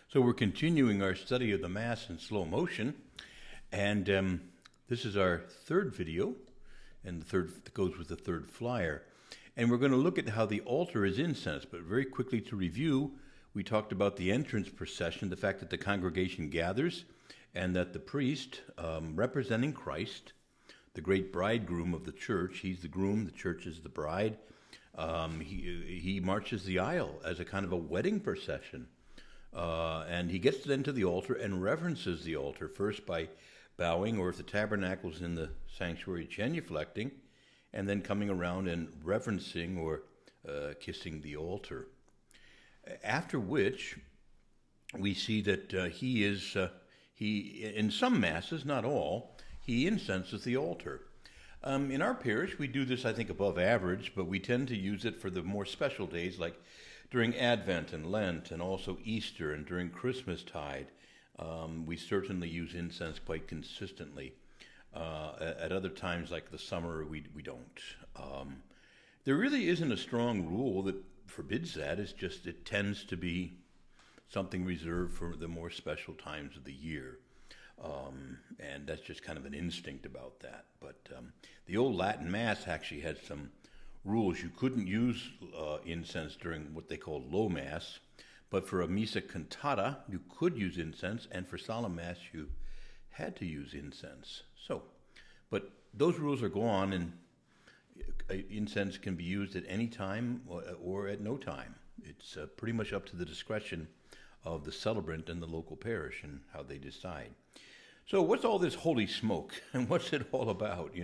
So we're continuing our study of the Mass in slow motion, and this is our third video, and the third goes with the third flyer. And we're going to look at how the altar is incensed, but very quickly to review, we talked about the entrance procession, the fact that the congregation gathers, and that the priest, representing Christ, the great bridegroom of the church, he's the groom, the church is the bride, he marches the aisle as a kind of a wedding procession. And he gets then to the altar and reverences the altar, first by bowing, or if the tabernacle's in the sanctuary, genuflecting, and then coming around and reverencing or kissing the altar. After which, we see that he in some masses, not all, he incenses the altar. In our parish, we do this, I think, above average, but we tend to use it for the more special days, like during Advent and Lent, and also Easter, and during Christmastide. We certainly use incense quite consistently. At other times, like the summer, we don't. There really isn't a strong rule that forbids that. It's just it tends to be something reserved for the more special times of the year. And that's just kind of an instinct about that. But the old Latin Mass actually had some rules. You couldn't use incense during what they called low mass, but for a missa cantata you could use incense, and for solemn mass you had to use incense. But those rules are gone, and incense can be used at any time or at no time. It's pretty much up to the discretion of the celebrant and the local parish and how they decide. So what's all this holy smoke, and what's it all about,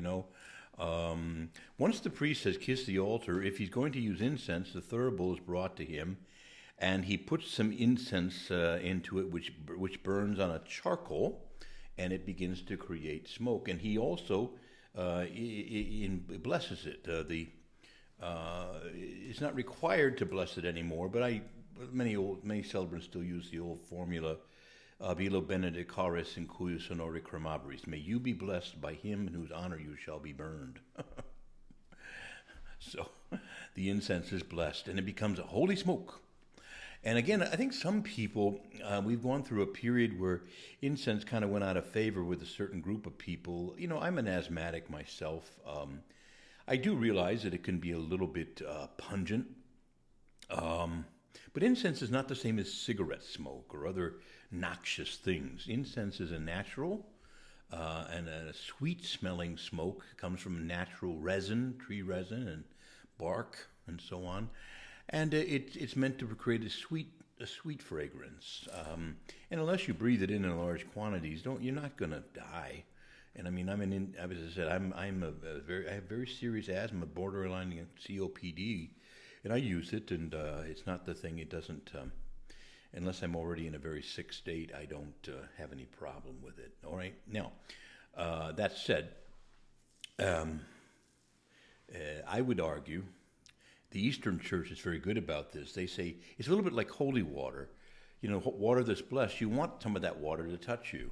Once the priest has kissed the altar, if he's going to use incense, the thurible is brought to him, and he puts some incense into it, which burns on a charcoal, and it begins to create smoke. And he also blesses it. It's not required to bless it anymore, but many celebrants still use the old formula. Vilo benedicaris in cuius honore cremabris. May you be blessed by him in whose honor you shall be burned. So the incense is blessed, and it becomes a holy smoke. And again, I think some people, we've gone through a period where incense kind of went out of favor with a certain group of people. I'm an asthmatic myself. I do realize that it can be a little bit pungent. But incense is not the same as cigarette smoke or other noxious things. Incense is a natural and a sweet-smelling smoke. It comes from natural resin, tree resin, and bark, and so on. And it's meant to create a sweet fragrance. And unless you breathe it in large quantities, you're not going to die. And I mean, as I said, I have very serious asthma, borderline COPD. And I use it, and it's not the thing. It doesn't, unless I'm already in a very sick state, I don't have any problem with it. All right? Now, that said, I would argue the Eastern Church is very good about this. They say it's a little bit like holy water. Water that's blessed, you want some of that water to touch you.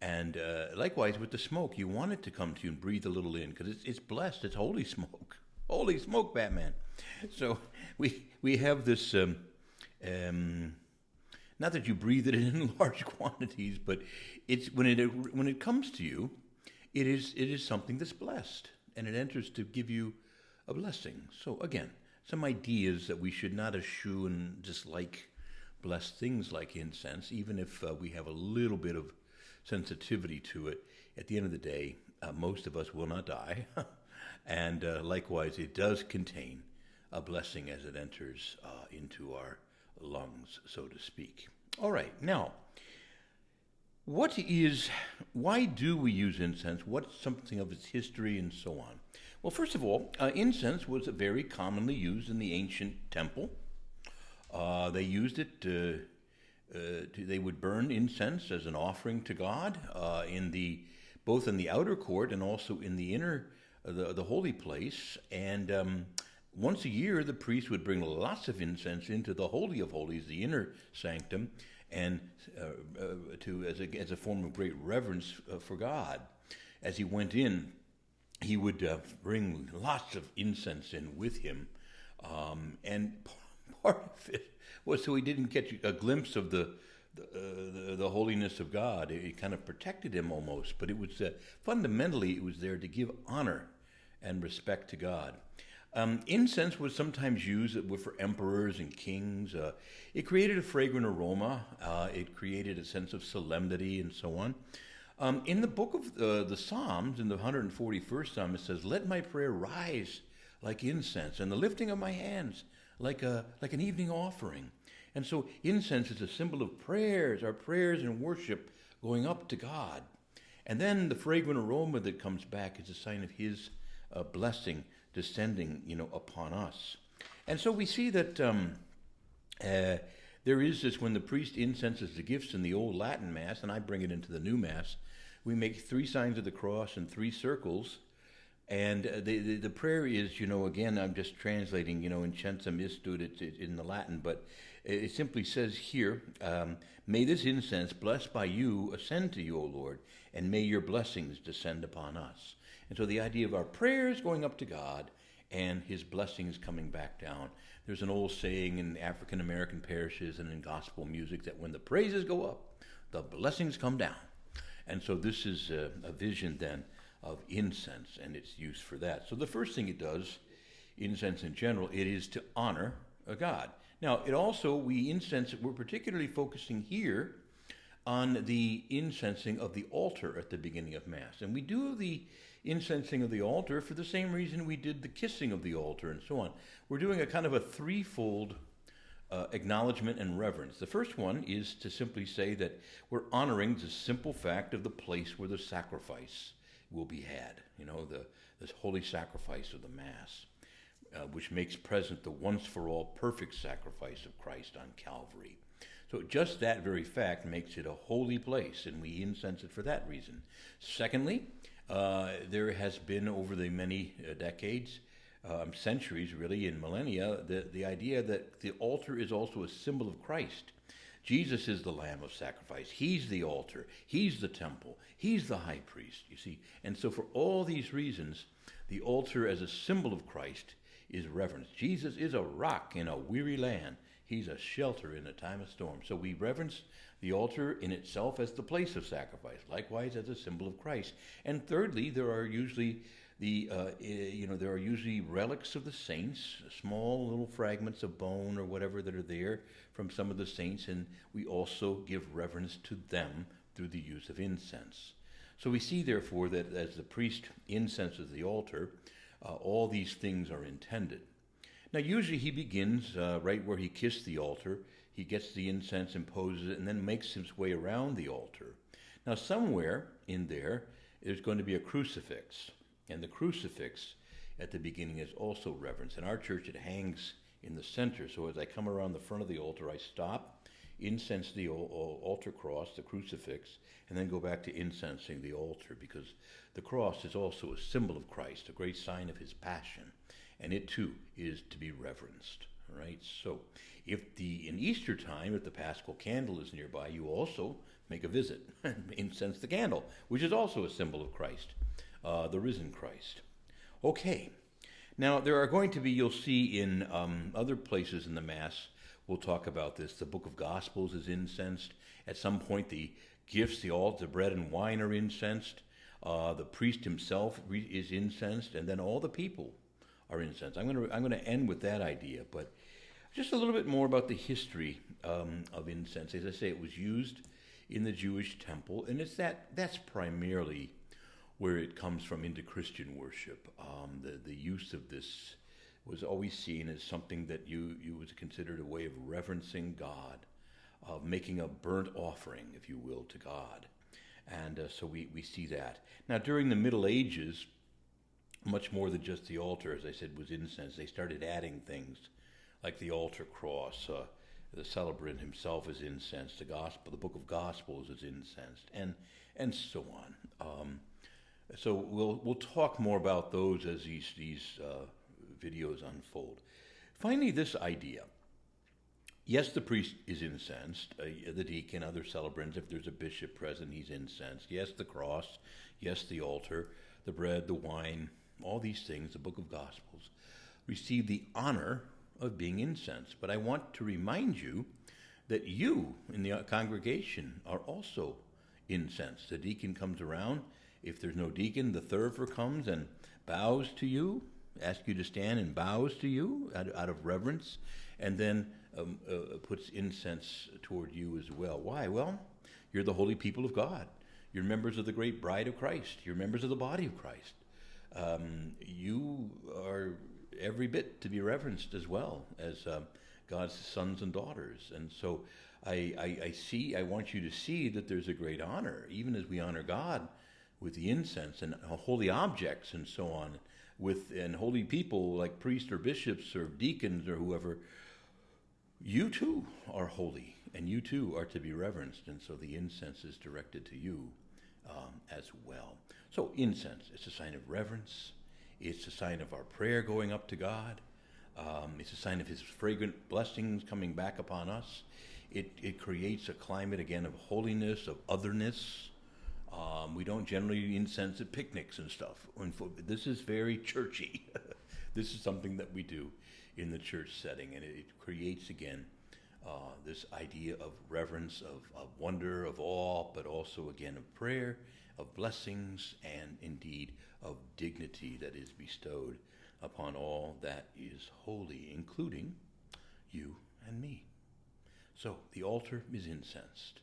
And likewise with the smoke, you want it to come to you and breathe a little in, because it's blessed. It's holy smoke. Holy smoke, Batman. So we have this, not that you breathe it in large quantities, but it's when it comes to you, it is something that's blessed, and it enters to give you a blessing. So again, some ideas that we should not eschew and dislike blessed things like incense, even if we have a little bit of sensitivity to it. At the end of the day, most of us will not die. And likewise, it does contain a blessing as it enters into our lungs, so to speak. All right, now, why do we use incense? What's something of its history and so on? Well, first of all, incense was very commonly used in the ancient temple. They used it they would burn incense as an offering to God both in the outer court and also in the inner the holy place, and once a year the priest would bring lots of incense into the Holy of Holies, the inner sanctum, and as a form of great reverence for God. As he went in, he would bring lots of incense in with him, and part of it Well, so he didn't catch a glimpse of the holiness of God. It kind of protected him almost, but it was fundamentally it was there to give honor and respect to God. Incense was sometimes used for emperors and kings. It created a fragrant aroma. It created a sense of solemnity and so on. In the book of the Psalms, in the 141st Psalm, it says, "Let my prayer rise like incense, and the lifting of my hands like an evening offering." And so incense is a symbol of prayers, our prayers and worship going up to God. And then the fragrant aroma that comes back is a sign of his blessing descending, upon us. And so we see that there is this, when the priest incenses the gifts in the old Latin Mass, and I bring it into the new Mass, we make 3 signs of the cross and 3 circles. And the prayer is, again, I'm just translating, Incensum istud, it's in the Latin, but it simply says here, may this incense, blessed by you, ascend to you, O Lord, and may your blessings descend upon us. And so the idea of our prayers going up to God and his blessings coming back down. There's an old saying in African American parishes and in gospel music that when the praises go up, the blessings come down. And so this is a vision then of incense and its use for that. So the first thing it does, incense in general, it is to honor a God. Now, it also, we're particularly focusing here on the incensing of the altar at the beginning of Mass. And we do the incensing of the altar for the same reason we did the kissing of the altar and so on. We're doing a kind of a threefold acknowledgement and reverence. The first one is to simply say that we're honoring the simple fact of the place where the sacrifice will be had, this holy sacrifice of the Mass, which makes present the once-for-all perfect sacrifice of Christ on Calvary. So just that very fact makes it a holy place, and we incense it for that reason. Secondly, there has been over the many decades, centuries really, in millennia, the idea that the altar is also a symbol of Christ. Jesus is the Lamb of sacrifice. He's the altar. He's the temple. He's the high priest, you see. And so for all these reasons, the altar as a symbol of Christ is reverenced. Jesus is a rock in a weary land. He's a shelter in a time of storm. So we reverence the altar in itself as the place of sacrifice, likewise as a symbol of Christ. And thirdly, there are usually relics of the saints, small little fragments of bone or whatever that are there from some of the saints, and we also give reverence to them through the use of incense. So we see, therefore, that as the priest incenses the altar, all these things are intended. Now, usually he begins right where he kissed the altar. He gets the incense, imposes it, and then makes his way around the altar. Now, somewhere in there's going to be a crucifix. And the crucifix at the beginning is also reverence. In our church, it hangs in the center. So as I come around the front of the altar, I stop, incense the altar cross, the crucifix, and then go back to incensing the altar, because the cross is also a symbol of Christ, a great sign of his passion. And it too is to be reverenced. All right. So in Easter time, if the Paschal candle is nearby, you also make a visit and incense the candle, which is also a symbol of Christ, the risen Christ. Okay. Now, there are going to be, you'll see in other places in the Mass, we'll talk about this. The Book of Gospels is incensed. At some point, the gifts, the altar, the bread and wine are incensed. The priest himself is incensed, and then all the people are incensed. I'm going to end with that idea, but just a little bit more about the history of incense. As I say, it was used in the Jewish temple, and that's primarily where it comes from into Christian worship. The use of this was always seen as something that you was considered a way of reverencing God, of making a burnt offering, if you will, to God. And so we see that. Now, during the Middle Ages, much more than just the altar, as I said, was incense. They started adding things like the altar cross. The celebrant himself is incensed. The Book of Gospels is incensed, and so on. So we'll talk more about those as these videos unfold. Finally, this idea. Yes, the priest is incensed. The deacon, other celebrants, if there's a bishop present, he's incensed. Yes, the cross. Yes, the altar, the bread, the wine, all these things, the Book of Gospels, receive the honor of being incensed. But I want to remind you that you in the congregation are also incensed. The deacon comes around. If there's no deacon, the thurifer comes and bows to you, asks you to stand and bows to you out of reverence, and then puts incense toward you as well. Why? Well, you're the holy people of God. You're members of the great bride of Christ. You're members of the body of Christ. You are every bit to be reverenced as well as God's sons and daughters. And so I want you to see that there's a great honor, even as we honor God with the incense and holy objects and so on, and holy people like priests or bishops or deacons or whoever. You too are holy, and you too are to be reverenced, and so the incense is directed to you as well. So incense, it's a sign of reverence. It's a sign of our prayer going up to God. It's a sign of his fragrant blessings coming back upon us. It creates a climate, again, of holiness, of otherness. We don't generally incense at picnics and stuff. This is very churchy. This is something that we do in the church setting, and it creates, again, this idea of reverence, of wonder, of awe, but also, again, of prayer, of blessings, and indeed of dignity that is bestowed upon all that is holy, including you and me. So the altar is incensed.